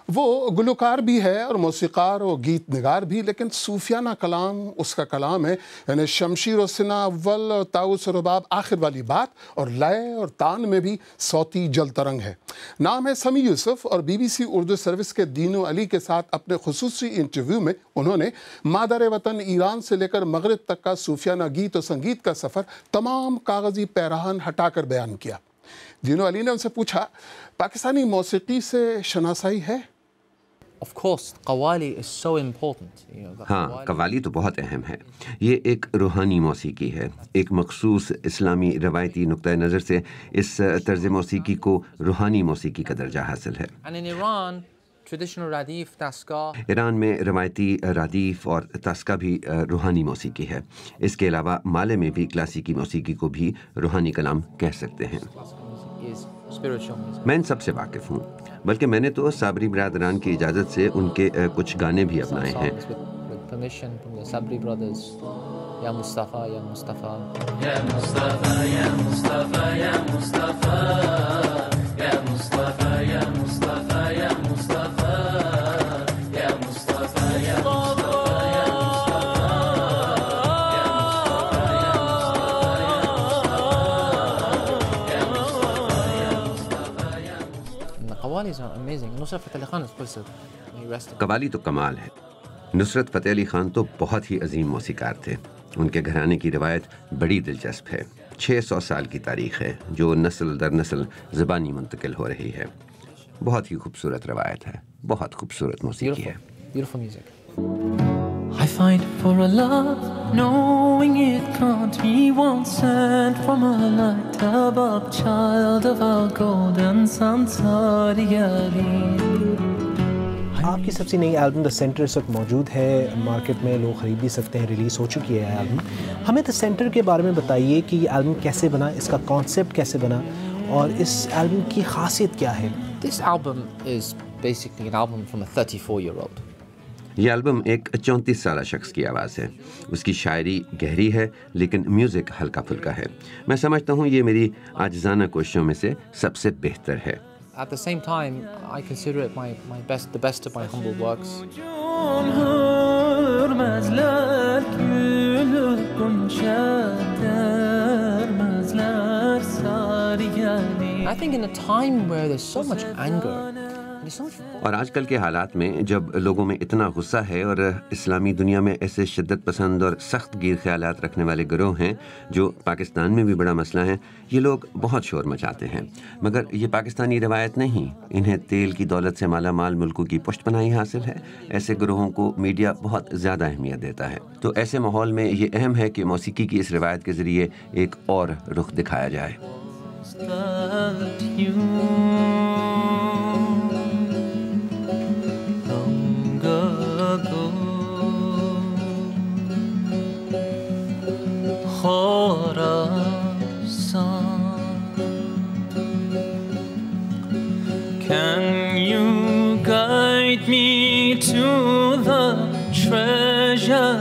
وہ گلوکار بھی ہے اور موسیقار و گیت نگار بھی، لیکن صوفیانہ کلام اس کا کلام ہے، یعنی شمشیر و سنا اول اور طاؤس و رباب آخر والی بات، اور لئے اور تان میں بھی صوتی جل ترنگ ہے۔ نام ہے سمیع یوسف، اور B B C Urdu service کے دینو علی کے ساتھ اپنے خصوصی انٹرویو میں انہوں نے مادر وطن ایران سے لے کر مغرب تک کا صوفیانہ گیت و سنگیت کا سفر تمام کاغذی پیراہن ہٹا کر بیان کیا۔ دینو علی نے ان سے پوچھا، پاکستانی موسیقی سے شناسائی ہے؟ Of course, qawwali is so important. ہاں، قوالی تو بہت اہم ہے۔ یہ ایک روحانی موسیقی ہے۔ ایک مخصوص اسلامی روایتی نقطۂ نظر سے اس طرز موسیقی کو روحانی موسیقی کا درجہ حاصل ہے۔ And in Iran, traditional ردیف، تاسکا، Iran میں روایتی ردیف اور تاسکا بھی روحانی موسیقی ہے۔ اس کے علاوہ مالے میں بھی کلاسیکی موسیقی کو بھی روحانی کلام کہہ سکتے ہیں۔ میں ان سب سے واقف ہوں، بلکہ میں نے تو صابری برادران کی اجازت سے ان کے کچھ گانے بھی اپنائے ہیں۔ یا مصطفیٰ یا مصطفیٰ یا مصطفیٰ یا مصطفیٰ یا مصطفیٰ یا مصطفیٰ یا مصطفیٰ یا مصطفیٰ یا مصطفیٰ یا قوالی تو کمال ہے۔ نصرت فتح علی خان تو بہت ہی عظیم موسیقار تھے۔ ان کے گھرانے کی روایت بڑی دلچسپ ہے۔ 600 سال کی تاریخ ہے جو نسل در نسل زبانی منتقل ہو رہی ہے۔ بہت ہی خوبصورت روایت ہے، بہت خوبصورت موسیقی ہے۔ Beautiful music. I fight for a love, knowing it can't be one sent from a light above, child of our golden sun, Sadi Ali. آپ کی سب سے نئی البم دا سینٹر اس وقت موجود ہے مارکیٹ میں، لوگ خرید بھی سکتے ہیں، ریلیز ہو چکی ہے البم۔ ہمیں دا سینٹر کے بارے میں بتائیے کہ یہ البم کیسے بنا، اس کا کانسیپٹ کیسے بنا، اور اس البم کی خاصیت کیا ہے؟ This album is basically an album from a 34-year-old. یہ البم ایک 34 سالہ شخص کی آواز ہے۔ اس کی شاعری گہری ہے لیکن میوزک ہلکا پھلکا ہے۔ میں سمجھتا ہوں یہ میری عاجزانہ کوششوں میں سے سب سے بہتر ہے۔ At the same time, I consider it the best of my humble works. I think in a time where there's so much anger, اور آج کل کے حالات میں جب لوگوں میں اتنا غصہ ہے اور اسلامی دنیا میں ایسے شدت پسند اور سخت گیر خیالات رکھنے والے گروہ ہیں جو پاکستان میں بھی بڑا مسئلہ ہے، یہ لوگ بہت شور مچاتے ہیں، مگر یہ پاکستانی روایت نہیں۔ انہیں تیل کی دولت سے مالا مال ملکوں کی پشت پناہی حاصل ہے۔ ایسے گروہوں کو میڈیا بہت زیادہ اہمیت دیتا ہے۔ تو ایسے ماحول میں یہ اہم ہے کہ موسیقی کی اس روایت کے ذریعے ایک اور رخ دکھایا جائے۔ Can you guide me to the treasure